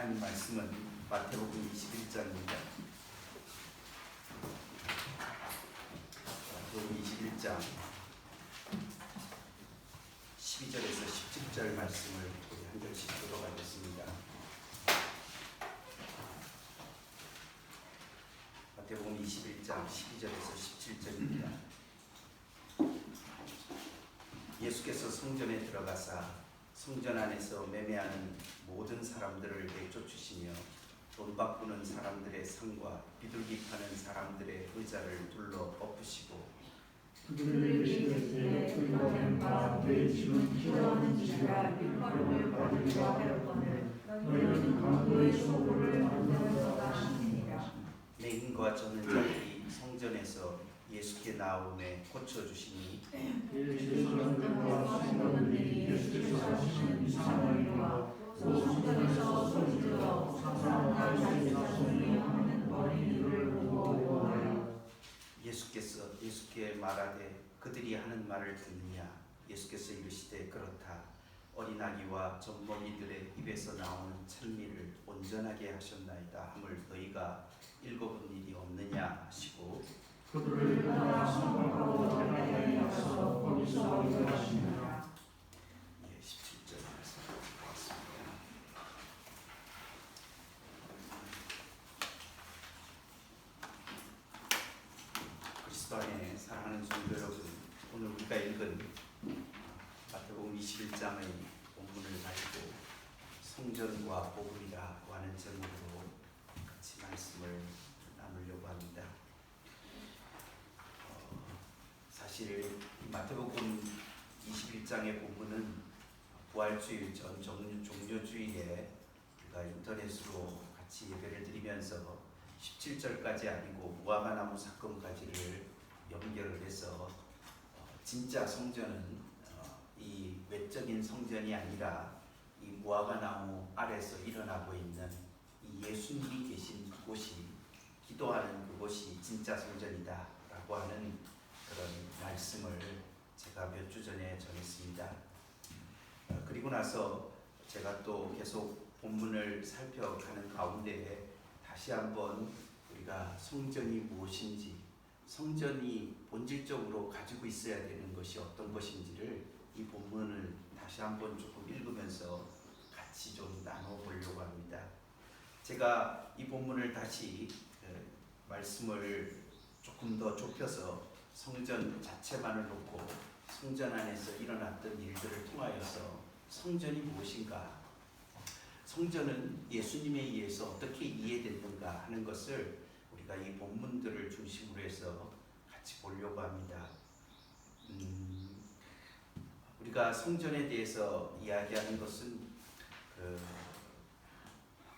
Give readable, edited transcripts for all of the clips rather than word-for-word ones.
하나님 말씀은 마태복음 21장입니다. 마태복음 21장 12절에서 17절 말씀을 우리 한 절씩 들어가겠습니다. 마태복음 21장 12절에서 17절입니다. 예수께서 성전에 들어가사 성전 안에서 매매하는 모든 사람들을 내쫓으시며 돈 바꾸는 사람들의 상과 비둘기 파는 사람들의 의자를 둘러 엎으시고 그들에게 이르시되 그거는 내 집은 기도하는 집이라 일컬음을 받으리라 하였거늘 너희는 강도의 소굴을 만들어서 하시니라. 맹인과 젖는 자들이 성전에서 예수께 나오매 고쳐주시니 제사장들과 성도들이 예수께서 하시는 이상한 일과 또 성전에서 소리들어 사사나 자기가 손이 없는 어린이를 보고 하여 예수께 말하되 그들이 하는 말을 듣느냐. 예수께서 이르시되 그렇다. 어린아기와 젖먹이들의 입에서 나오는 찬미를 온전하게 하셨나이다 함을 너희가 읽어본 일이 없느냐 하시고 그들을 따라 성곽하고 갈릴리에 가서 거기서 일하시니라. 17절 말씀 보겠습니다. 그리스도 안에 사랑하는 성도 여러분, 오늘 우리가 읽은 마태복음 21장의 본문을 가지고 성전과 복음이라고 하는 제목으로 같이 말씀을 나누려고 합니다. 사실 마태복음 21장의 본문은 부활주일 전 종료주일에 우리가 인터넷으로 같이 예배를 드리면서 17절까지 아니고 무화과나무 사건까지를 연결을 해서 진짜 성전은 이 외적인 성전이 아니라 이 무화과나무 아래서 일어나고 있는 이 예수님이 계신 그곳이 기도하는 그곳이 진짜 성전이다 라고 하는 그런 말씀을 제가 몇 주 전에 전했습니다. 그리고 나서 제가 또 계속 본문을 살펴가는 가운데 다시 한번 우리가 성전이 무엇인지, 성전이 본질적으로 가지고 있어야 되는 것이 어떤 것인지를 이 본문을 다시 한번 조금 읽으면서 같이 좀 나눠보려고 합니다. 제가 이 본문을 다시 말씀을 조금 더 좁혀서 성전 자체만을 놓고 성전 안에서 일어났던 일들을 통하여서 성전이 무엇인가, 성전은 예수님에 의해서 어떻게 이해됐는가 하는 것을 우리가 이 본문들을 중심으로 해서 같이 보려고 합니다. 우리가 성전에 대해서 이야기하는 것은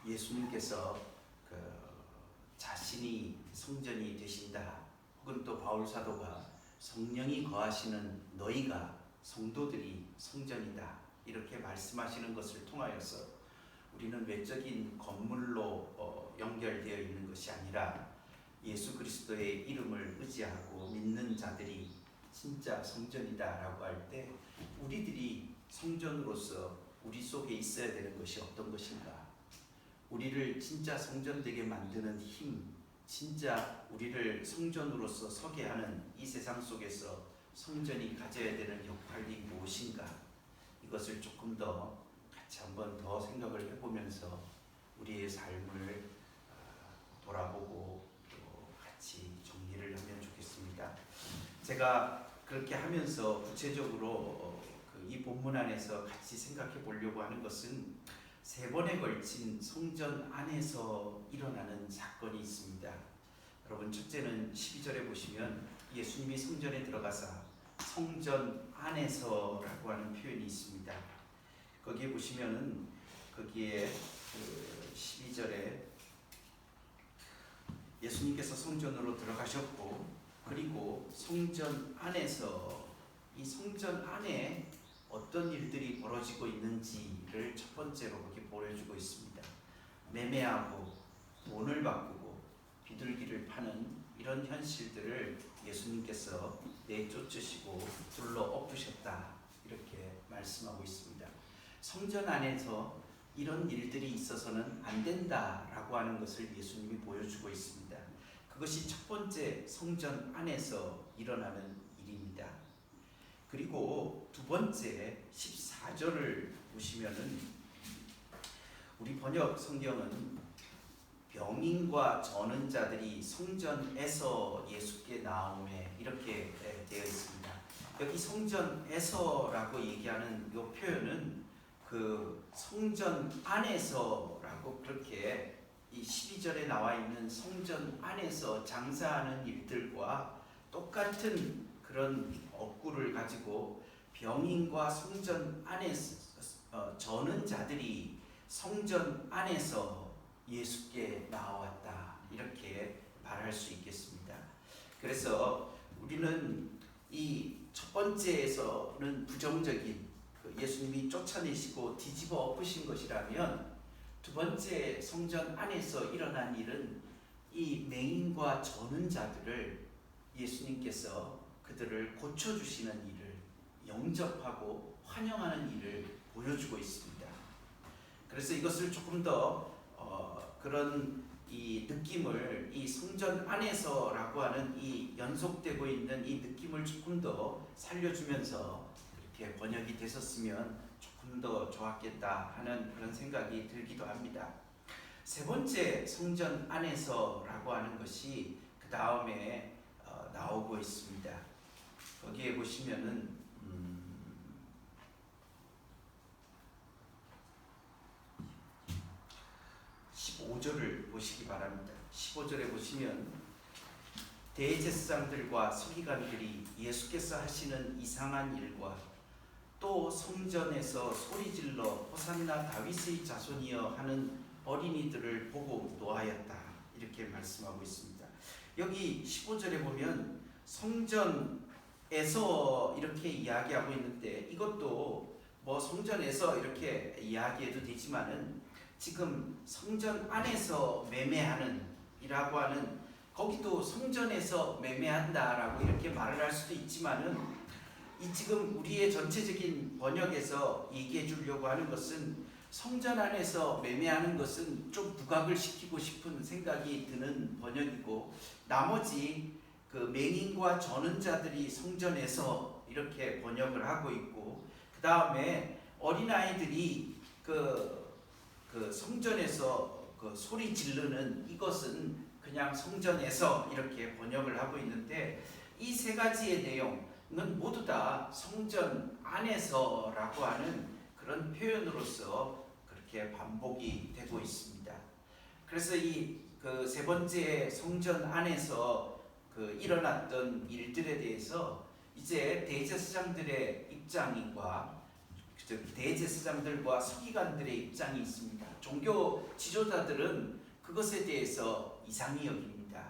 예수님께서 자신이 성전이 되신다, 혹은 또 바울 사도가 성령이 거하시는 너희가 성도들이 성전이다 이렇게 말씀하시는 것을 통하여서 우리는 외적인 건물로 연결되어 있는 것이 아니라 예수 그리스도의 이름을 의지하고 믿는 자들이 진짜 성전이다라고 할 때 우리들이 성전으로서 우리 속에 있어야 되는 것이 어떤 것인가, 우리를 진짜 성전되게 만드는 힘, 진짜 우리를 성전으로서 서게 하는 이 세상 속에서 성전이 가져야 되는 역할이 무엇인가, 이것을 조금 더 같이 한번 더 생각을 해보면서 우리의 삶을 돌아보고 또 같이 정리를 하면 좋겠습니다. 제가 그렇게 하면서 구체적으로 이 본문 안에서 같이 생각해 보려고 하는 것은 3번에 걸친 성전 안에서 일어나는 사건이 있습니다. 여러분, 첫째는 12절에 보시면 예수님이 성전에 들어가사 성전 안에서라고 하는 표현이 있습니다. 거기에 보시면은 거기에 12절에 예수님께서 성전으로 들어가셨고, 그리고 성전 안에서 이 성전 안에 어떤 일들이 벌어지고 있는지를 첫 번째로 거기 보여주고 있습니다. 매매하고 돈을 바꾸고 비둘기를 파는 이런 현실들을 예수님께서 내쫓으시고 둘러 엎으셨다 이렇게 말씀하고 있습니다. 성전 안에서 이런 일들이 있어서는 안 된다라고 하는 것을 예수님이 보여주고 있습니다. 그것이 첫 번째 성전 안에서 일어나는 일입니다. 그리고 두 번째 14절을 보시면은 우리 번역 성경은 병인과 저는 자들이 성전에서 예수께 나오매 이렇게 되어 있습니다. 여기 성전에서라고 얘기하는 이 표현은 그 성전 안에서라고 그렇게 이 12절에 나와 있는 성전 안에서 장사하는 일들과 똑같은 그런 어구를 가지고 병인과 성전 안에서 저는 자들이 성전 안에서 예수께 나왔다 이렇게 말할 수 있겠습니다. 그래서 우리는 이 첫 번째에서는 부정적인 예수님이 쫓아내시고 뒤집어 엎으신 것이라면 두 번째 성전 안에서 일어난 일은 이 맹인과 저는 자들을 예수님께서 그들을 고쳐주시는 일을 영접하고 환영하는 일을 보여주고 있습니다. 그래서 이것을 조금 더 그런 이 느낌을 이 성전 안에서라고 하는 이 연속되고 있는 이 느낌을 조금 더 살려주면서 이렇게 번역이 됐었으면 조금 더 좋았겠다 하는 그런 생각이 들기도 합니다. 세 번째 성전 안에서라고 하는 것이 그 다음에 나오고 있습니다. 거기에 보시면은 15절을 보시기 바랍니다. 15절에 보시면 대제사장들과 서기관들이 예수께서 하시는 이상한 일과 또 성전에서 소리질러 호산나 다윗의 자손이여 하는 어린이들을 보고 노하였다 이렇게 말씀하고 있습니다. 여기 15절에 보면 성전에서 이렇게 이야기하고 있는데 이것도 뭐 성전에서 이렇게 이야기해도 되지만은 지금 성전 안에서 매매하는 이라고 하는 거기도 성전에서 매매한다라고 이렇게 말을 할 수도 있지만은 이 지금 우리의 전체적인 번역에서 얘기해 주려고 하는 것은 성전 안에서 매매하는 것은 좀 부각을 시키고 싶은 생각이 드는 번역이고 나머지 그 맹인과 저는 자들이 성전에서 이렇게 번역을 하고 있고 그 다음에 어린아이들이 그 성전에서 그 소리 지르는 이것은 그냥 성전에서 이렇게 번역을 하고 있는데 이 세 가지의 내용은 모두 다 성전 안에서라고 하는 그런 표현으로서 그렇게 반복이 되고 있습니다. 그래서 이 그 세 번째 성전 안에서 그 일어났던 일들에 대해서 이제 대제사장들의 입장과 대제사장들과 서기관들의 입장이 있습니다. 종교 지도자들은 그것에 대해서 이상히 여깁니다.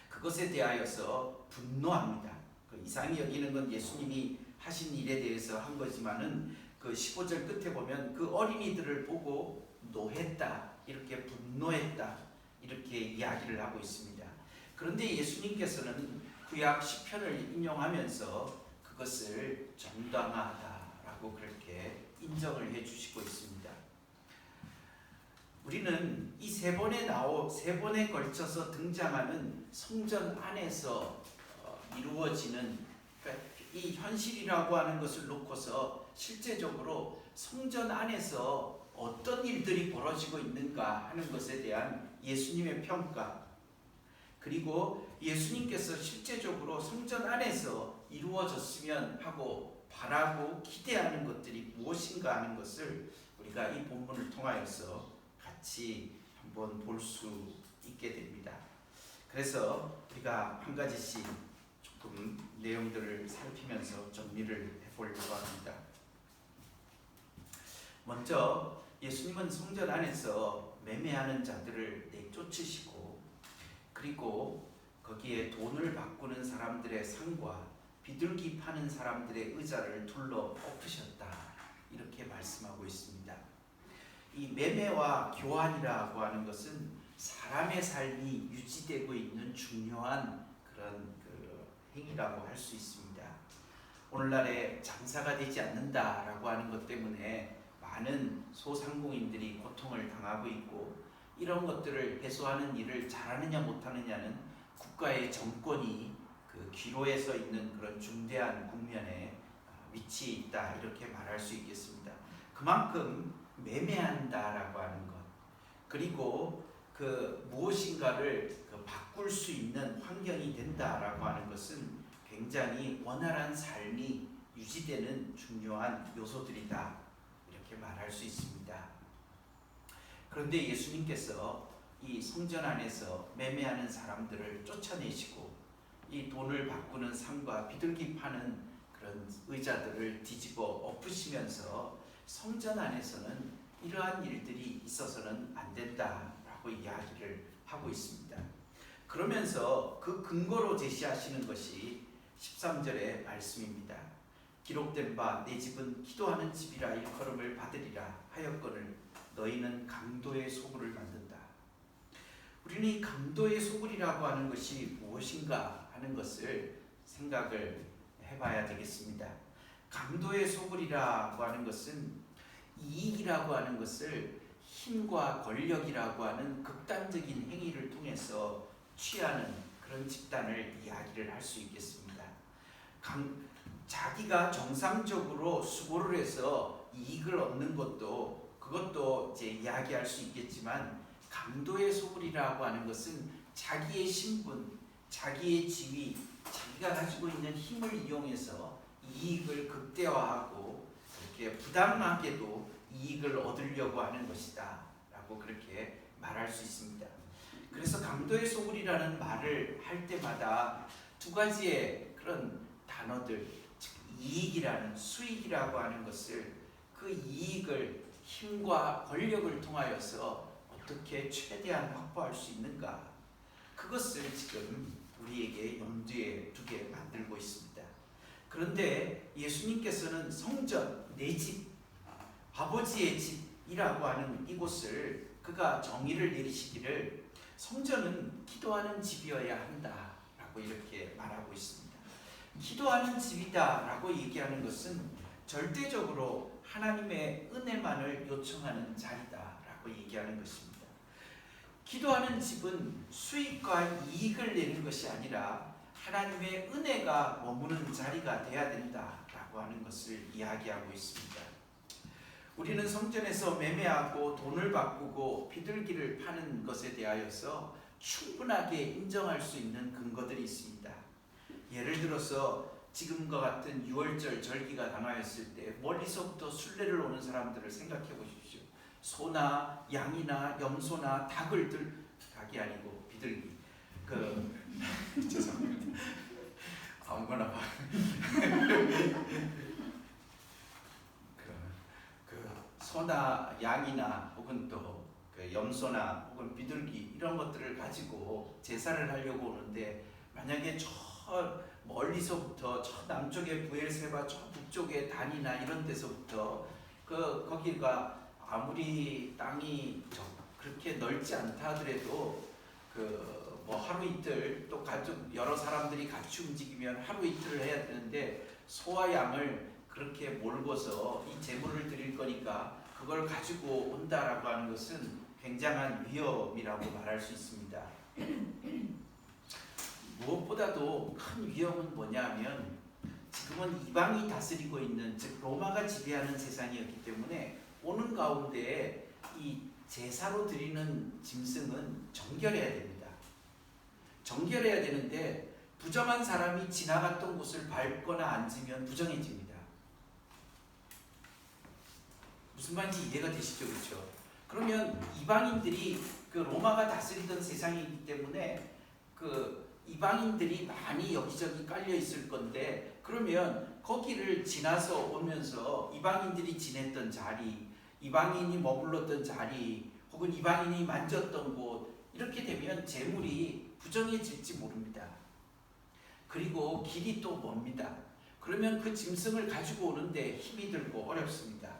그것에 대하여서 분노합니다. 그 이상히 여기는 건 예수님이 하신 일에 대해서 한 거지만은 그 15절 끝에 보면 그 어린이들을 보고 노했다, 이렇게 분노했다, 이렇게 이야기를 하고 있습니다. 그런데 예수님께서는 구약 시편을 인용하면서 그것을 정당하다라고 그렇게 인정을 해주시고 있습니다. 우리는 이 세 번에 걸쳐서 등장하는 성전 안에서 이루어지는 그러니까 이 현실이라고 하는 것을 놓고서 실제적으로 성전 안에서 어떤 일들이 벌어지고 있는가 하는 것에 대한 예수님의 평가 그리고 예수님께서 실제적으로 성전 안에서 이루어졌으면 하고 바라고 기대하는 것들이 무엇인가 하는 것을 우리가 이 본문을 통하여서 같이 한번 볼 수 있게 됩니다. 그래서 우리가 한 가지씩 조금 내용들을 살피면서 정리를 해보려고 합니다. 먼저 예수님은 성전 안에서 매매하는 자들을 내쫓으시고 그리고 거기에 돈을 바꾸는 사람들의 상과 비둘기 파는 사람들의 의자를 둘러 엎으셨다 이렇게 말씀하고 있습니다. 이 매매와 교환이라고 하는 것은 사람의 삶이 유지되고 있는 중요한 그런 행위라고 할 수 있습니다. 오늘날에 장사가 되지 않는다라고 하는 것 때문에 많은 소상공인들이 고통을 당하고 있고, 이런 것들을 해소하는 일을 잘하느냐 못하느냐는 국가의 정권이 그 기로에 서 있는 그런 중대한 국면에 위치해 있다, 이렇게 말할 수 있겠습니다. 그만큼 매매한다라고 하는 것, 그리고 그 무엇인가를 바꿀 수 있는 환경이 된다라고 하는 것은 굉장히 원활한 삶이 유지되는 중요한 요소들이다, 이렇게 말할 수 있습니다. 그런데 예수님께서 이 성전 안에서 매매하는 사람들을 쫓아내시고 이 돈을 바꾸는 상과 비둘기 파는 그런 의자들을 뒤집어 엎으시면서 성전 안에서는 이러한 일들이 있어서는 안 된다라고 이야기를 하고 있습니다. 그러면서 그 근거로 제시하시는 것이 13절의 말씀입니다. 기록된 바 내 집은 기도하는 집이라 일컬음을 받으리라 하였거늘 너희는 강도의 소굴을 만든다. 우리는 이 강도의 소굴이라고 하는 것이 무엇인가 하는 것을 생각을 해봐야 되겠습니다. 강도의 소굴이라고 하는 것은 이익이라고 하는 것을 힘과 권력이라고 하는 극단적인 행위를 통해서 취하는 그런 집단을 이야기를 할 수 있겠습니다. 자기가 정상적으로 수고를 해서 이익을 얻는 것도 그것도 이제 이야기할 수 있겠지만, 강도의 소굴이라고 하는 것은 자기의 신분, 자기의 지위, 자기가 가지고 있는 힘을 이용해서 이익을 극대화하고 이렇게 부당하게도 이익을 얻으려고 하는 것이다 라고 그렇게 말할 수 있습니다. 그래서 강도의 소굴이라는 말을 할 때마다 두 가지의 그런 단어들, 즉 이익이라는, 수익이라고 하는 것을, 그 이익을 힘과 권력을 통하여서 어떻게 최대한 확보할 수 있는가, 그것을 지금 우리에게 염두에 두게 만들고 있습니다. 그런데 예수님께서는 성전, 내 집, 아버지의 집이라고 하는 이곳을 그가 정의를 내리시기를 성전은 기도하는 집이어야 한다라고 이렇게 말하고 있습니다. 기도하는 집이다라고 얘기하는 것은 절대적으로 하나님의 은혜만을 요청하는 자리다라고 얘기하는 것입니다. 기도하는 집은 수익과 이익을 내는 것이 아니라 하나님의 은혜가 머무는 자리가 돼야 된다라고 하는 것을 이야기하고 있습니다. 우리는 성전에서 매매하고 돈을 바꾸고 비둘기를 파는 것에 대하여서 충분하게 인정할 수 있는 근거들이 있습니다. 예를 들어서 지금과 같은 6월절 절기가 당하였을 때 멀리서부터 순례를 오는 사람들을 생각해 보십시오. 소나 양이나 염소나 닭이 아니고 비둘기, 죄송합니다. 아무거나 봐. 소나 양이나 혹은 또 염소나 혹은 비둘기, 이런 것들을 가지고 제사를 하려고 오는데, 만약에 저 멀리서부터 저 남쪽의 부엘세바, 저 북쪽의 단이나 이런 데서부터 거기가 아무리 땅이 그렇게 넓지 않다 하더라도 하루 이틀, 또 가족 여러 사람들이 같이 움직이면 하루 이틀을 해야 되는데, 소와 양을 그렇게 몰고서 이 제물을 드릴 거니까 그걸 가지고 온다라고 하는 것은 굉장한 위험이라고 말할 수 있습니다. 무엇보다도 큰 위험은 뭐냐면, 지금은 이방이 다스리고 있는, 즉 로마가 지배하는 세상이었기 때문에 오는 가운데 이 제사로 드리는 짐승은 정결해야 됩니다. 정결해야 되는데 부정한 사람이 지나갔던 곳을 밟거나 앉으면 부정해집니다. 무슨 말인지 이해가 되시죠? 그렇죠? 그러면 이방인들이 로마가 다스리던 세상이기 때문에 이방인들이 많이 여기저기 깔려 있을 건데, 그러면 거기를 지나서 오면서 이방인들이 지냈던 자리, 이방인이 머물렀던 자리, 혹은 이방인이 만졌던 곳, 이렇게 되면 재물이 부정해질지 모릅니다. 그리고 길이 또 멉니다. 그러면 그 짐승을 가지고 오는데 힘이 들고 어렵습니다.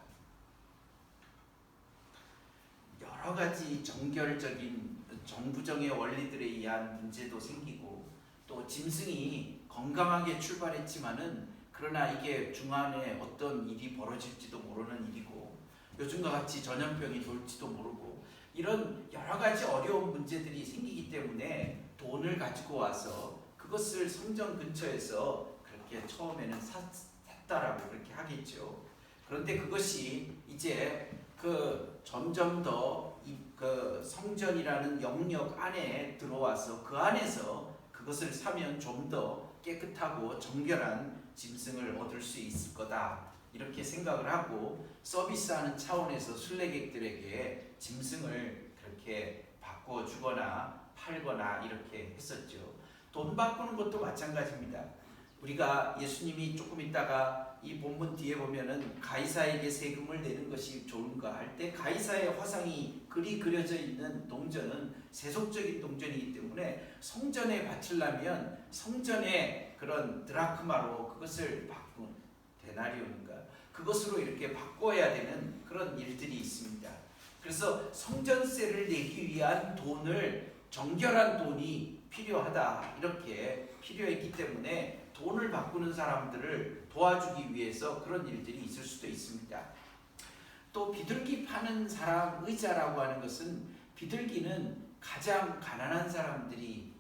여러 가지 정결적인 정부정의 원리들에 의한 문제도 생기고, 또 짐승이 건강하게 출발했지만은 그러나 이게 중간에 어떤 일이 벌어질지도 모르는 일이고, 요즘과 같이 전염병이 돌지도 모르고 이런 여러 가지 어려운 문제들이 생기기 때문에 돈을 가지고 와서 그것을 성전 근처에서 그렇게 처음에는 샀다라고 그렇게 하겠죠. 그런데 그것이 이제 그 점점 더 그 성전이라는 영역 안에 들어와서 그 안에서 그것을 사면 좀 더 깨끗하고 정결한 짐승을 얻을 수 있을 거다 이렇게 생각을 하고 서비스하는 차원에서 순례객들에게 짐승을 그렇게 바꿔주거나 팔거나 이렇게 했었죠. 돈 바꾸는 것도 마찬가지입니다. 우리가 예수님이 조금 있다가 이 본문 뒤에 보면은 가이사에게 세금을 내는 것이 좋은가 할 때 가이사의 화상이 그려져 있는 동전은 세속적인 동전이기 때문에 성전에 바치려면 성전의 그런 드라크마로 그것을 바꾼 데나리온인가 그것으로 이렇게 바꿔야 되는 그런 일들이 있습니다. 그래서 성전세를 내기 위한 돈을 정결한 돈이 필요하다 이렇게 필요했기 때문에 돈을 바꾸는 사람들을 도와주기 위해서 그런 일들이 있을 수도 있습니다. 또 비둘기 파는 사람 의자라고 하는 것은 비둘기는 가장 가난한 사람들이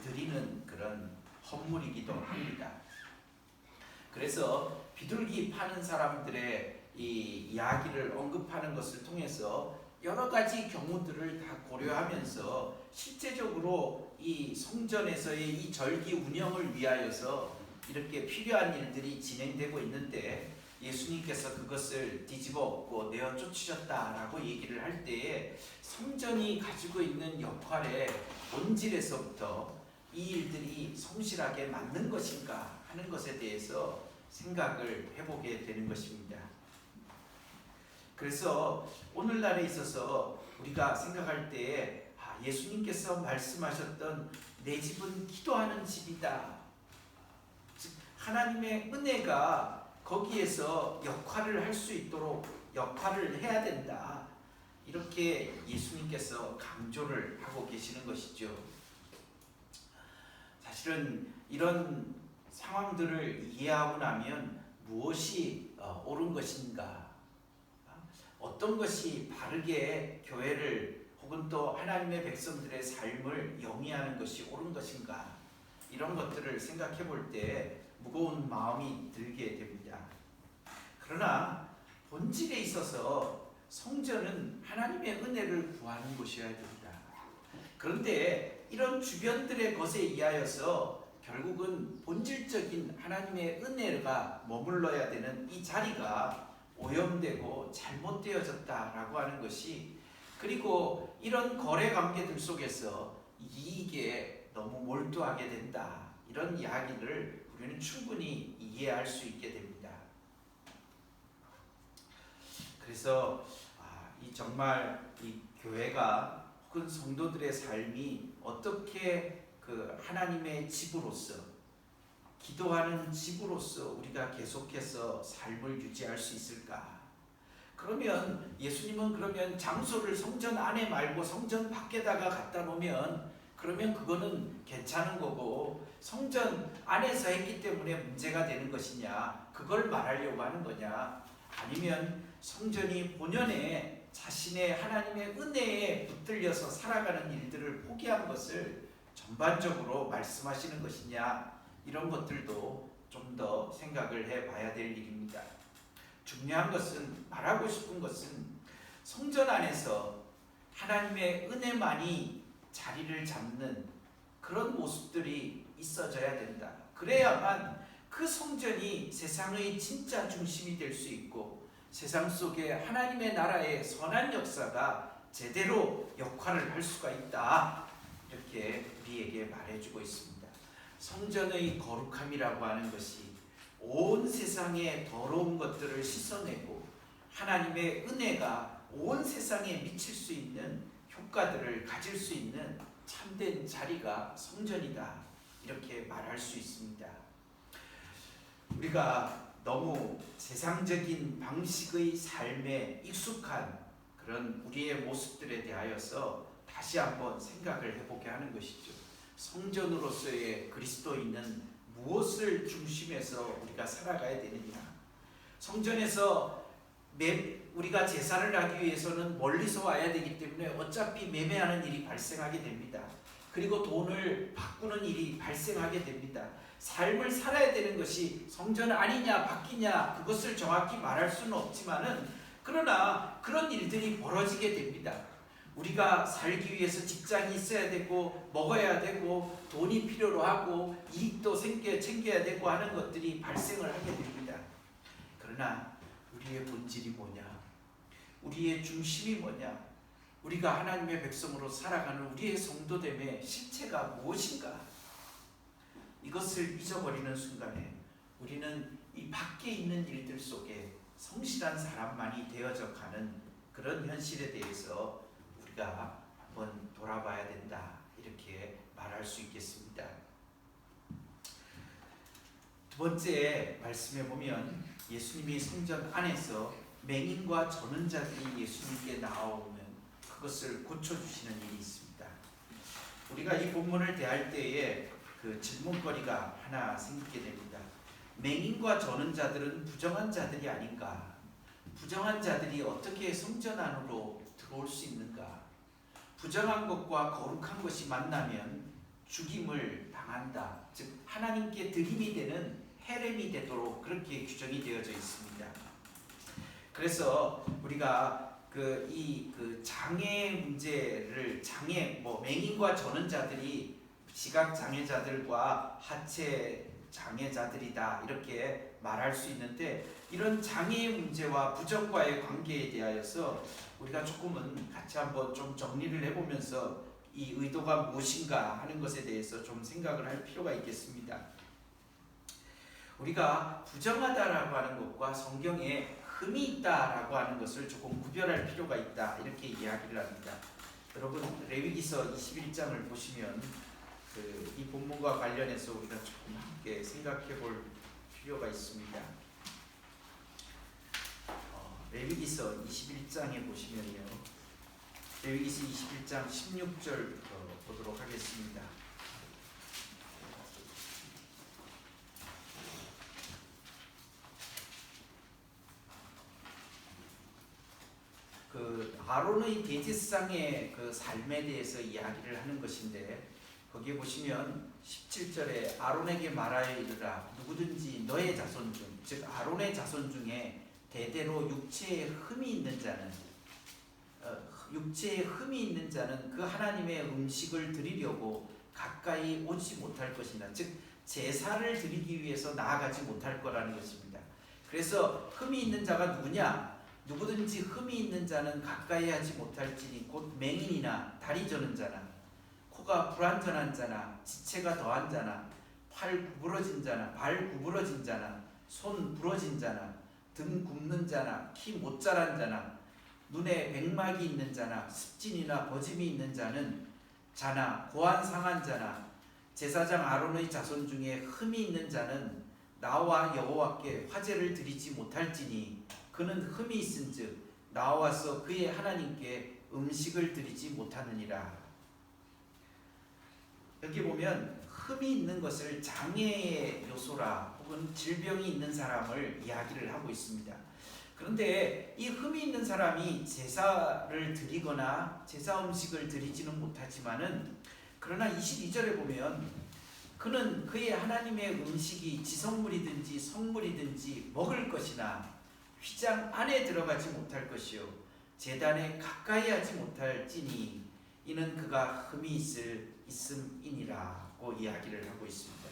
드리는 그런 헌물이기도 합니다. 그래서 비둘기 파는 사람들의 이 이야기를 언급하는 것을 통해서 여러 가지 경우들을 다 고려하면서 실제적으로 이 성전에서의 이 절기 운영을 위하여서 이렇게 필요한 일들이 진행되고 있는데 예수님께서 그것을 뒤집어 엎고 내어 쫓으셨다라고 얘기를 할 때에 성전이 가지고 있는 역할의 본질에서부터 이 일들이 성실하게 맞는 것인가 하는 것에 대해서 생각을 해보게 되는 것입니다. 그래서 오늘날에 있어서 우리가 생각할 때에 예수님께서 말씀하셨던 내 집은 기도하는 집이다. 즉 하나님의 은혜가 거기에서 역할을 할 수 있도록 역할을 해야 된다. 이렇게 예수님께서 강조를 하고 계시는 것이죠. 사실은 이런 상황들을 이해하고 나면 무엇이 옳은 것인가, 어떤 것이 바르게 교회를 혹은 또 하나님의 백성들의 삶을 영위하는 것이 옳은 것인가, 이런 것들을 생각해 볼 때 무거운 마음이 들게 됩니다. 그러나 본질에 있어서 성전은 하나님의 은혜를 구하는 곳이어야 됩니다. 그런데 이런 주변들의 것에 의하여서 결국은 본질적인 하나님의 은혜가 머물러야 되는 이 자리가 오염되고 잘못되어졌다라고 하는 것이, 그리고 이런 거래 관계들 속에서 이익에 너무 몰두하게 된다, 이런 이야기를 우리는 충분히 이해할 수 있게 됩니다. 그래서 정말 이 교회가 혹은 성도들의 삶이 어떻게 그 하나님의 집으로서, 기도하는 집으로서 우리가 계속해서 삶을 유지할 수 있을까? 그러면 예수님은 그러면 장소를 성전 안에 말고 성전 밖에다가 갖다 놓으면 그러면 그거는 괜찮은 거고, 성전 안에서 했기 때문에 문제가 되는 것이냐, 그걸 말하려고 하는 거냐, 아니면 성전이 본연의 자신의 하나님의 은혜에 붙들려서 살아가는 일들을 포기한 것을 전반적으로 말씀하시는 것이냐, 이런 것들도 좀 더 생각을 해봐야 될 일입니다. 중요한 것은, 말하고 싶은 것은 성전 안에서 하나님의 은혜만이 자리를 잡는 그런 모습들이 있어져야 된다. 그래야만 그 성전이 세상의 진짜 중심이 될 수 있고 세상 속에 하나님의 나라의 선한 역사가 제대로 역할을 할 수가 있다, 이렇게 우리에게 말해주고 있습니다. 성전의 거룩함이라고 하는 것이 온 세상의 더러운 것들을 씻어내고 하나님의 은혜가 온 세상에 미칠 수 있는 효과들을 가질 수 있는 참된 자리가 성전이다, 이렇게 말할 수 있습니다. 우리가 너무 세상적인 방식의 삶에 익숙한 그런 우리의 모습들에 대하여서 다시 한번 생각을 해보게 하는 것이죠. 성전으로서의 그리스도인은 무엇을 중심에서 우리가 살아가야 되느냐? 성전에서 우리가 제사를 하기 위해서는 멀리서 와야 되기 때문에 어차피 매매하는 일이 발생하게 됩니다. 그리고 돈을 바꾸는 일이 발생하게 됩니다. 삶을 살아야 되는 것이 성전 아니냐 바뀌냐 그것을 정확히 말할 수는 없지만은 그러나 그런 일들이 벌어지게 됩니다. 우리가 살기 위해서 직장이 있어야 되고 먹어야 되고 돈이 필요로 하고 이익도 챙겨야 되고 하는 것들이 발생을 하게 됩니다. 그러나 우리의 본질이 뭐냐? 우리의 중심이 뭐냐? 우리가 하나님의 백성으로 살아가는 우리의 성도됨의 실체가 무엇인가? 이것을 잊어버리는 순간에 우리는 이 밖에 있는 일들 속에 성실한 사람만이 되어져 가는 그런 현실에 대해서 우리가 한번 돌아봐야 된다, 이렇게 말할 수 있겠습니다. 두 번째 말씀에 보면 예수님이 성전 안에서 맹인과 저는 자들이 예수님께 나오면 그것을 고쳐주시는 일이 있습니다. 우리가 이 본문을 대할 때에 그 질문거리가 하나 생기게 됩니다. 맹인과 저는 자들은 부정한 자들이 아닌가? 부정한 자들이 어떻게 성전 안으로 들어올 수 있는가? 부정한 것과 거룩한 것이 만나면 죽임을 당한다. 즉 하나님께 득임이 되는 헤렘이 되도록 그렇게 규정이 되어져 있습니다. 그래서 우리가 그 장애 문제를 맹인과 저는 자들이 시각 장애자들과 하체 장애자들이다 이렇게 말할 수 있는데, 이런 장애의 문제와 부정과의 관계에 대하여서 우리가 조금은 같이 한번 좀 정리를 해보면서 이 의도가 무엇인가 하는 것에 대해서 좀 생각을 할 필요가 있겠습니다. 우리가 부정하다라고 하는 것과 성경에 흠이 있다라고 하는 것을 조금 구별할 필요가 있다, 이렇게 이야기를 합니다. 여러분 레위기서 21장을 보시면 이 본문과 관련해서 우리가 조금 함께 생각해 볼 필요가 있습니다. 레위기서 21장에 보시면요, 레위기서 21장 16절부터 보도록 하겠습니다. 아론의 대제사장의 그 삶에 대해서 이야기를 하는 것인데, 거기에 보시면 17절에 아론에게 말하여 이르라, 누구든지 너의 자손 중, 즉 아론의 자손 중에 대대로 육체에 흠이 있는 자는 그 하나님의 음식을 드리려고 가까이 오지 못할 것이나, 즉 제사를 드리기 위해서 나아가지 못할 거라는 것입니다. 그래서 흠이 있는 자가 누구냐? 누구든지 흠이 있는 자는 가까이 하지 못할지니 곧 맹인이나 다리 저는 자나 코가 불완전한 자나 지체가 더한 자나 팔 구부러진 자나 손 부러진 자나 등 굽는 자나 키 못 자란 자나 눈에 백막이 있는 자나 습진이나 버짐이 있는 자나 고안 상한 자나 제사장 아론의 자손 중에 흠이 있는 자는 나와 여호와께 화제를 드리지 못할지니 그는 흠이 있은즉 나와서 그의 하나님께 음식을 드리지 못하느니라. 여기 보면 흠이 있는 것을 장애의 요소라 혹은 질병이 있는 사람을 이야기를 하고 있습니다. 그런데 이 흠이 있는 사람이 제사를 드리거나 제사 음식을 드리지는 못하지만은, 그러나 22절에 보면 그는 그의 하나님의 음식이 지성물이든지 성물이든지 먹을 것이나 휘장 안에 들어가지 못할 것이요 제단에 가까이 하지 못할지니 이는 그가 흠이 있음이니라고 이야기를 하고 있습니다.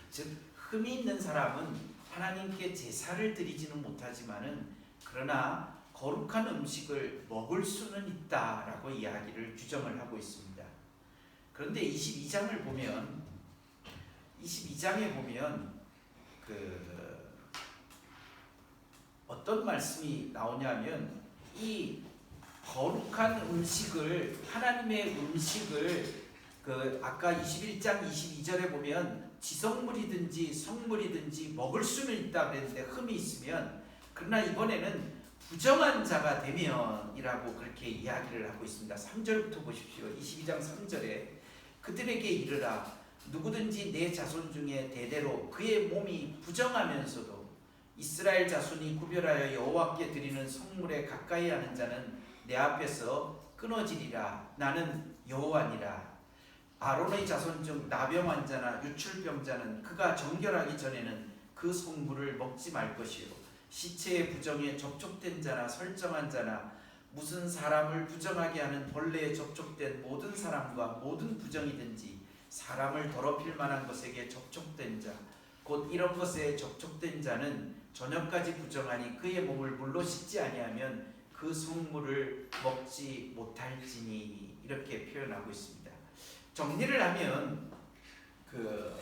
즉 흠이 있는 사람은 하나님께 제사를 드리지는 못하지만은 그러나 거룩한 음식을 먹을 수는 있다라고 이야기를 규정을 하고 있습니다. 그런데 22장에 보면 어떤 말씀이 나오냐면, 이 거룩한 음식을, 하나님의 음식을 아까 21장 22절에 보면 지성물이든지 성물이든지 먹을 수는 있다 그랬는데 흠이 있으면, 그러나 이번에는 부정한 자가 되면이라고 그렇게 이야기를 하고 있습니다. 3절부터 보십시오. 22장 3절에 그들에게 이르라, 누구든지 내 자손 중에 대대로 그의 몸이 부정하면서도 이스라엘 자손이 구별하여 여호와께 드리는 성물에 가까이 하는 자는 내 앞에서 끊어지리라. 나는 여호와니라. 아론의 자손 중 나병 자나 유출병자는 그가 정결하기 전에는 그 성물을 먹지 말 것이요, 시체의 부정에 접촉된 자나 설정한 자나 무슨 사람을 부정하게 하는 벌레에 접촉된 모든 사람과 모든 부정이든지 사람을 더럽힐 만한 것에게 접촉된 자, 곧 이런 것에 접촉된 자는 저녁까지 부정하니 그의 몸을 물로 씻지 아니하면 그 성물을 먹지 못할지니. 이렇게 표현하고 있습니다. 정리를 하면 그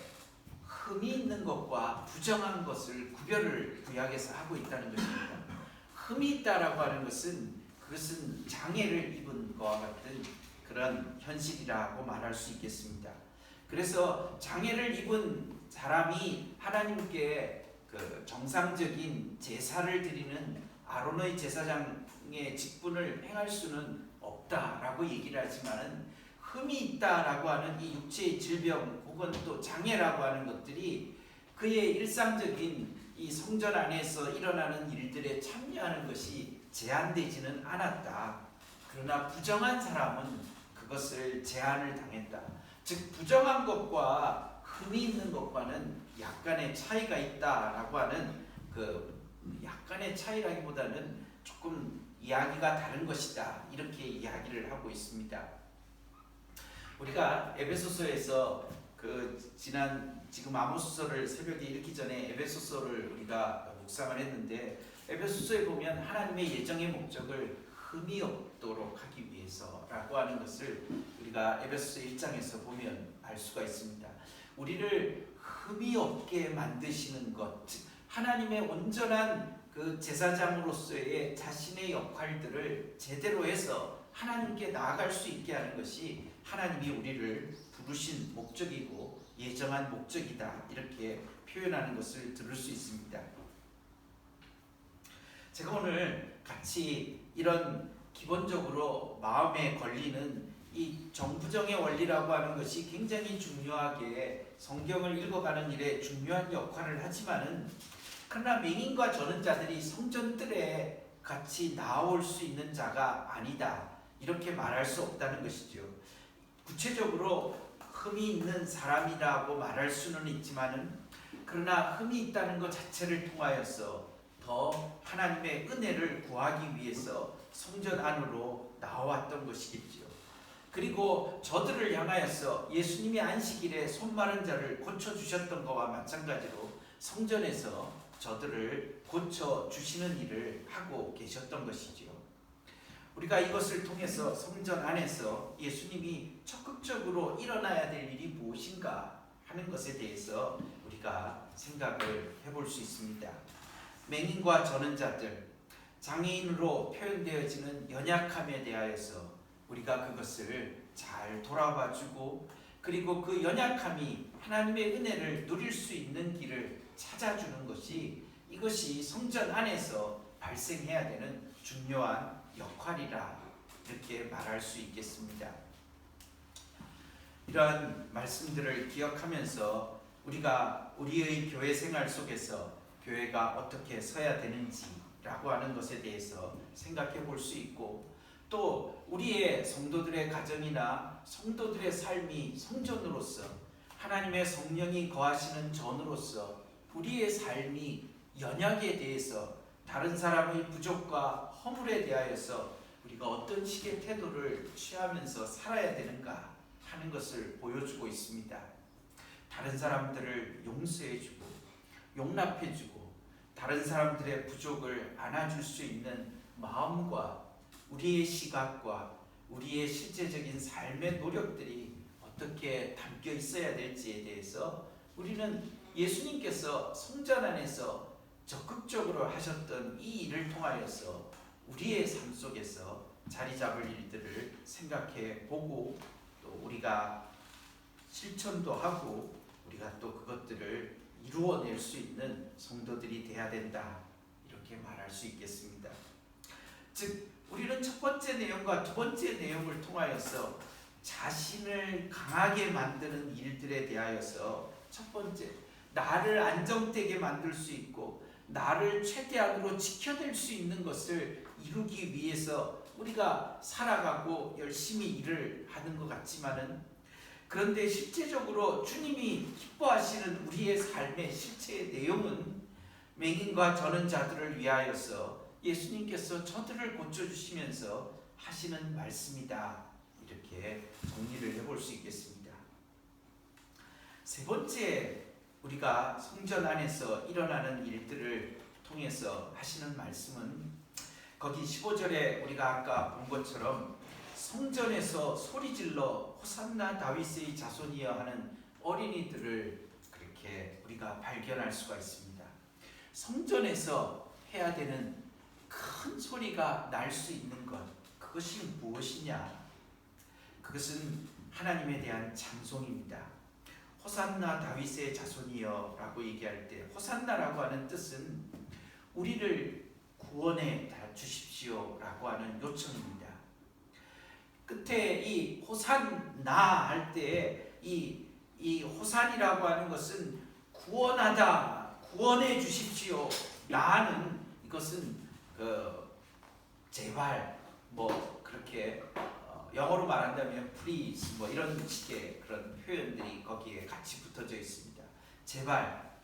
흠이 있는 것과 부정한 것을 구별을 구약에서 하고 있다는 것입니다. 흠이 있다라고 하는 것은 그것은 장애를 입은 것과 같은 그런 현실이라고 말할 수 있겠습니다. 그래서 장애를 입은 사람이 하나님께 그 정상적인 제사를 드리는 아론의 제사장의 직분을 행할 수는 없다라고 얘기를 하지만은 흠이 있다라고 하는 이 육체의 질병 혹은 또 장애라고 하는 것들이 그의 일상적인 이 성전 안에서 일어나는 일들에 참여하는 것이 제한되지는 않았다. 그러나 부정한 사람은 그것을 제한을 당했다. 즉 부정한 것과 흠이 있는 것과는 약간의 차이가 있다라고 하는 그 약간의 차이라기보다는 조금 이야기가 다른 것이다. 이렇게 이야기를 하고 있습니다. 우리가 에베소서에서 지금 아모스서를 새벽에 읽기 전에 에베소서를 우리가 묵상을 했는데, 에베소서에 보면 하나님의 예정의 목적을 흠이 없도록 하기 위해서라고 하는 것을 우리가 에베소서 1장에서 보면 알 수가 있습니다. 우리를 흠이 없게 만드시는 것, 즉 하나님의 온전한 그 제사장으로서의 자신의 역할들을 제대로 해서 하나님께 나아갈 수 있게 하는 것이 하나님이 우리를 부르신 목적이고 예정한 목적이다. 이렇게 표현하는 것을 들을 수 있습니다. 제가 오늘 같이 이런 기본적으로 마음에 걸리는 이 정부정의 원리라고 하는 것이 굉장히 중요하게 성경을 읽어가는 일에 중요한 역할을 하지만은, 그러나 맹인과 저는 자들이 성전들에 같이 나올 수 있는 자가 아니다. 이렇게 말할 수 없다는 것이죠. 구체적으로 흠이 있는 사람이라고 말할 수는 있지만은, 그러나 흠이 있다는 것 자체를 통하여서 더 하나님의 은혜를 구하기 위해서 성전 안으로 나왔던 것이겠지요. 그리고 저들을 향하여서 예수님이 안식일에 손 마른 자를 고쳐주셨던 것과 마찬가지로 성전에서 저들을 고쳐주시는 일을 하고 계셨던 것이지요. 우리가 이것을 통해서 성전 안에서 예수님이 적극적으로 일어나야 될 일이 무엇인가 하는 것에 대해서 우리가 생각을 해볼 수 있습니다. 맹인과 저는 자들, 장애인으로 표현되어지는 연약함에 대하여서 우리가 그것을 잘 돌아봐주고, 그리고 그 연약함이 하나님의 은혜를 누릴 수 있는 길을 찾아주는 것이, 이것이 성전 안에서 발생해야 되는 중요한 역할이라 이렇게 말할 수 있겠습니다. 이러한 말씀들을 기억하면서 우리가 우리의 교회 생활 속에서 교회가 어떻게 서야 되는지라고 하는 것에 대해서 생각해 볼 수 있고, 또 우리의 성도들의 가정이나 성도들의 삶이 성전으로서 하나님의 성령이 거하시는 전으로서 우리의 삶이 연약에 대해서, 다른 사람의 부족과 허물에 대하여서 우리가 어떤 식의 태도를 취하면서 살아야 되는가 하는 것을 보여주고 있습니다. 다른 사람들을 용서해주고 용납해주고 다른 사람들의 부족을 안아줄 수 있는 마음과 우리의 시각과 우리의 실제적인 삶의 노력들이 어떻게 담겨 있어야 될지에 대해서 우리는 예수님께서 성전 안에서 적극적으로 하셨던 이 일을 통하여서 우리의 삶 속에서 자리 잡을 일들을 생각해 보고, 또 우리가 실천도 하고 우리가 또 그것들을 이루어낼 수 있는 성도들이 돼야 된다. 이렇게 말할 수 있겠습니다. 즉 우리는 첫 번째 내용과 두 번째 내용을 통하여서 자신을 강하게 만드는 일들에 대하여서, 첫 번째 나를 안정되게 만들 수 있고 나를 최대한으로 지켜낼 수 있는 것을 이루기 위해서 우리가 살아가고 열심히 일을 하는 것 같지만은, 그런데 실제적으로 주님이 기뻐하시는 우리의 삶의 실체의 내용은 맹인과 저는 자들을 위하여서 예수님께서 저들을 고쳐주시면서 하시는 말씀이다. 이렇게 정리를 해볼 수 있겠습니다. 세 번째, 우리가 성전 안에서 일어나는 일들을 통해서 하시는 말씀은 거기 15절에 우리가 아까 본 것처럼 성전에서 소리질러 호산나 다윗의 자손이여 하는 어린이들을 그렇게 우리가 발견할 수가 있습니다. 성전에서 해야 되는 큰 소리가 날 수 있는 것, 그것이 무엇이냐? 그것은 하나님에 대한 찬송입니다. 호산나 다윗의 자손이여 라고 얘기할 때, 호산나라고 하는 뜻은 우리를 구원해 주십시오 라고 하는 요청입니다. 끝에 이 호산나 할 때 이 호산이라고 하는 것은 구원하다, 구원해 주십시오. 나는 이것은 제발 그렇게 영어로 말한다면 please 이런 식의 그런 표현들이 거기에 같이 붙어져 있습니다. 제발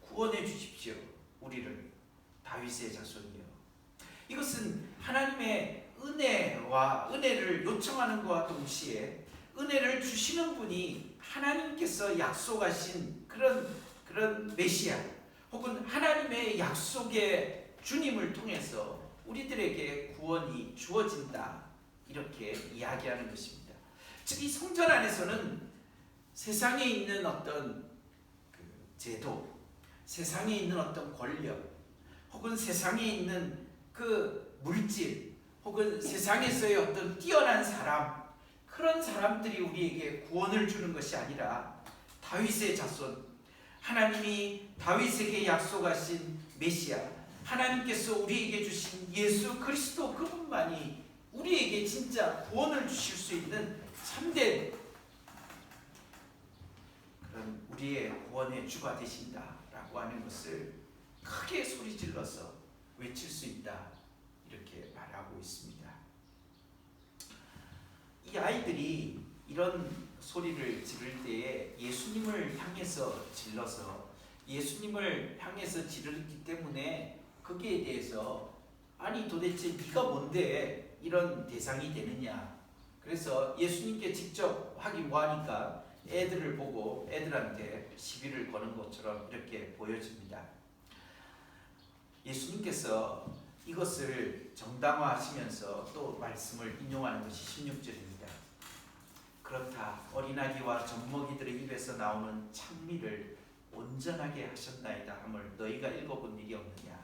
구원해 주십시오. 우리를 다윗의 자손이요. 이것은 하나님의 은혜를 요청하는 것과 동시에 은혜를 주시는 분이 하나님께서 약속하신 그런 메시아 혹은 하나님의 약속의 주님을 통해서 우리들에게 구원이 주어진다. 이렇게 이야기하는 것입니다. 즉, 이 성전 안에서는 세상에 있는 어떤 제도, 세상에 있는 어떤 권력, 혹은 세상에 있는 그 물질, 혹은 세상에서의 어떤 뛰어난 사람, 그런 사람들이 우리에게 구원을 주는 것이 아니라 다윗의 자손, 하나님이 다윗에게 약속하신 메시아, 하나님께서 우리에게 주신 예수 그리스도 그분만이 우리에게 진짜 구원을 주실 수 있는 참된 그런 우리의 구원의 주가 되신다라고 하는 것을 크게 소리질러서 외칠 수 있다. 이렇게 말하고 있습니다. 이 아이들이 이런 소리를 지를 때에 예수님을 향해서 질러서 예수님을 향해서 지르기 때문에 거기에 대해서 아니 도대체 네가 뭔데 이런 대상이 되느냐. 그래서 예수님께 직접 하기 뭐하니까 애들을 보고 애들한테 시비를 거는 것처럼 이렇게 보여집니다. 예수님께서 이것을 정당화하시면서 또 말씀을 인용하는 것이 16절입니다. 그렇다 어린아기와 젖먹이들의 입에서 나오는 찬미를 온전하게 하셨나이다 함을 너희가 읽어본 일이 없느냐.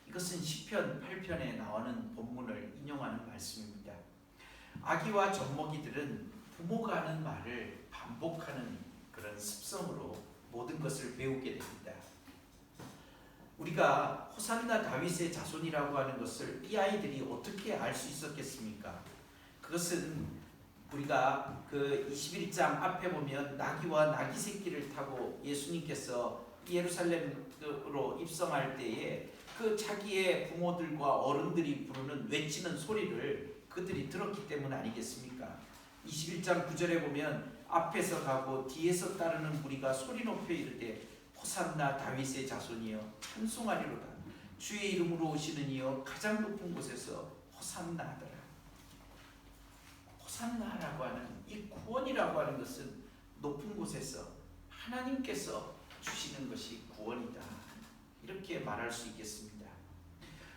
이것은 시편 8편에 나오는 본문을 인용하는 말씀입니다. 아기와 젖먹이들은 부모가 하는 말을 반복하는 그런 습성으로 모든 것을 배우게 됩니다. 우리가 호산나 다윗의 자손이라고 하는 것을 이 아이들이 어떻게 알 수 있었겠습니까? 그것은 우리가 그 21장 앞에 보면 나귀와 나귀 새끼를 타고 예수님께서 예루살렘으로 입성할 때에 그 자기의 부모들과 어른들이 부르는 외치는 소리를 그들이 들었기 때문 아니겠습니까? 21장 9절에 보면 앞에서 가고 뒤에서 따르는 무리가 소리 높여 이르되 호산나 다윗의 자손이여 찬송하리로다. 주의 이름으로 오시는 이여 가장 높은 곳에서 호산나 하더라. 호산나라고 하는 이 구원이라고 하는 것은 높은 곳에서 하나님께서 주시는 것이 구원이다. 이렇게 말할 수 있겠습니다.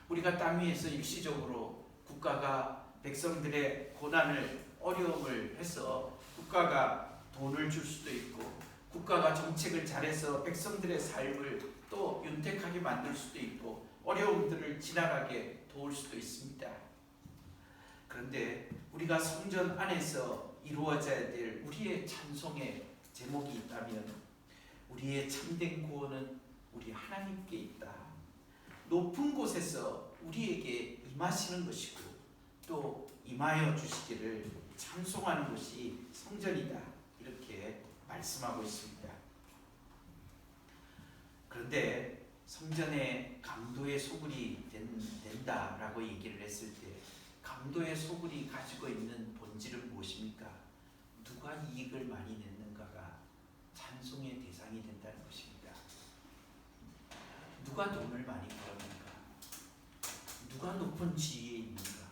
우리가 땅 위에서 일시적으로 국가가 백성들의 고난을 어려움을 해서 국가가 돈을 줄 수도 있고 국가가 정책을 잘해서 백성들의 삶을 또 윤택하게 만들 수도 있고 어려움들을 지나가게 도울 수도 있습니다. 그런데 우리가 성전 안에서 이루어져야 될 우리의 찬송의 제목이 있다면 우리의 참된 구원은 우리 하나님께 있다. 높은 곳에서 우리에게 임하시는 것이고 또 임하여 주시기를 찬송하는 것이 성전이다. 이렇게 말씀하고 있습니다. 그런데 성전에 감도의 소굴이 된다라고 얘기를 했을 때 감도의 소굴이 가지고 있는 본질은 무엇입니까? 누가 이익을 많이 냈는가가 찬송의 대상이 된다는 것입니다. 누가 돈을 많이 벌었는가? 누가 높은 지위에 있는가?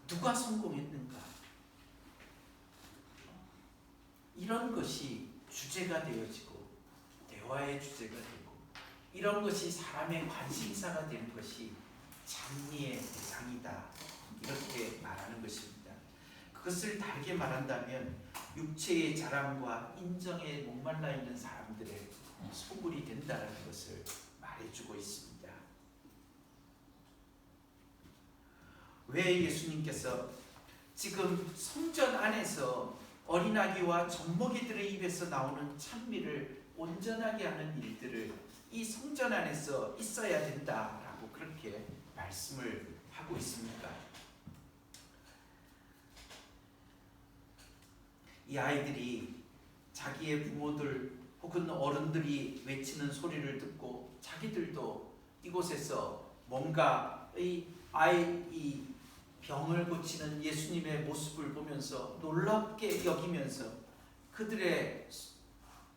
누가 성공했는가? 이런 것이 주제가 되어지고 대화의 주제가 되고 이런 것이 사람의 관심사가 되는 것이 찬미의 대상이다. 이렇게 말하는 것입니다. 그것을 다르게 말한다면 육체의 자랑과 인정에 목말라 있는 사람들의 소굴이 된다는 것을 말해주고 있습니다. 왜 예수님께서 지금 성전 안에서 어린아기와 젖먹이들의 입에서 나오는 찬미를 온전하게 하는 일들을 이 성전 안에서 있어야 된다라고 그렇게 말씀을 하고 있습니까? 이 아이들이 자기의 부모들 혹은 어른들이 외치는 소리를 듣고 자기들도 이곳에서 뭔가 이 병을 고치는 예수님의 모습을 보면서 놀랍게 여기면서 그들의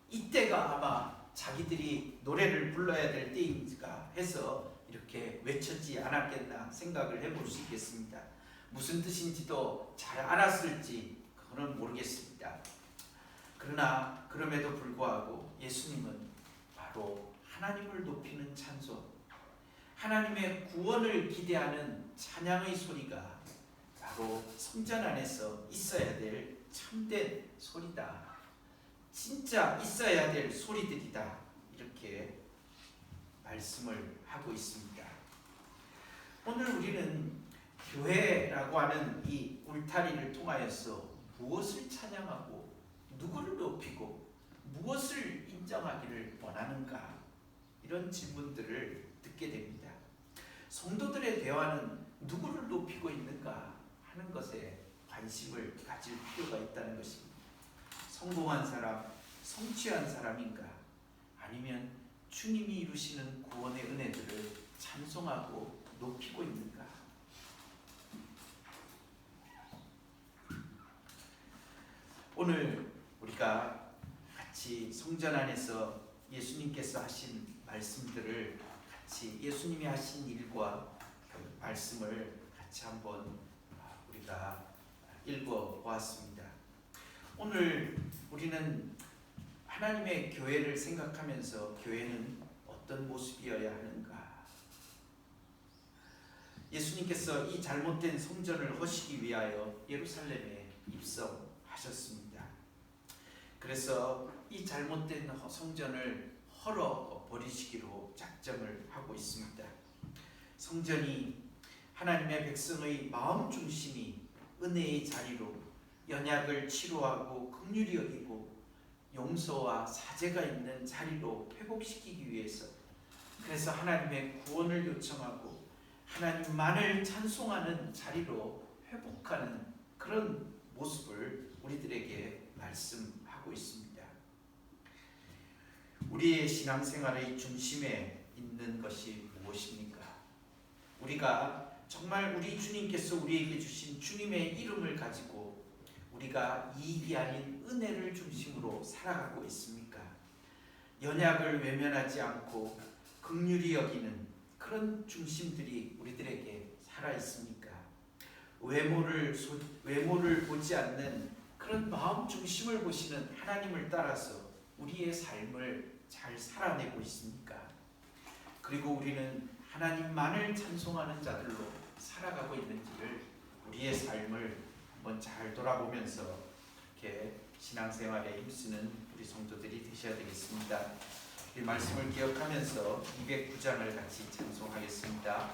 이때가 아마 자기들이 노래를 불러야 될 때인가 해서 이렇게 외쳤지 않았겠나 생각을 해볼 수 있겠습니다. 무슨 뜻인지도 잘 알았을지 그거는 모르겠습니다. 그러나 그럼에도 불구하고 예수님은 바로 하나님을 높이는 찬송, 하나님의 구원을 기대하는 찬양의 소리가 바로 성전 안에서 있어야 될 참된 소리다. 진짜 있어야 될 소리들이다. 이렇게 말씀을 하고 있습니다. 오늘 우리는 교회라고 하는 이 울타리를 통하여서 무엇을 찬양하고 누구를 높이고 무엇을 인정하기를 원하는가 이런 질문들을 듣게 됩니다. 성도들의 대화는 누구를 높이고 있는가 하는 것에 관심을 가질 필요가 있다는 것입니다. 성공한 사람, 성취한 사람인가 아니면 주님이 이루시는 구원의 은혜들을 찬송하고 높이고 있는가. 오늘 우리가 같이 성전 안에서 예수님께서 하신 말씀들을 같이 예수님이 하신 일과 그 말씀을 같이 한번 우리가 읽어 보았습니다. 오늘 우리는 하나님의 교회를 생각하면서 교회는 어떤 모습이어야 하는가? 예수님께서 이 잘못된 성전을 허시기 위하여 예루살렘에 입성하셨습니다. 그래서 이 잘못된 성전을 헐어 버리시기로 작정을 하고 있습니다. 성전이 하나님의 백성의 마음 중심이 은혜의 자리로 연약을 치료하고 긍휼히 여기고 용서와 사죄가 있는 자리로 회복시키기 위해서 그래서 하나님의 구원을 요청하고 하나님만을 찬송하는 자리로 회복하는 그런 모습을 우리들에게 말씀하고 있습니다. 우리의 신앙생활의 중심에 있는 것이 무엇입니까? 우리가 정말 우리 주님께서 우리에게 주신 주님의 이름을 가지고 우리가 이익이 아닌 은혜를 중심으로 살아가고 있습니까? 연약을 외면하지 않고 긍휼히 여기는 그런 중심들이 우리들에게 살아 있습니까? 외모를 보지 않는 그런 마음 중심을 보시는 하나님을 따라서 우리의 삶을 잘 살아내고 있습니까? 그리고 우리는 하나님만을 찬송하는 자들로 살아가고 있는지를 우리의 삶을 한번 잘 돌아보면서 이렇게 신앙생활에 힘쓰는 우리 성도들이 되셔야 되겠습니다. 이 말씀을 기억하면서 209장을 같이 찬송하겠습니다.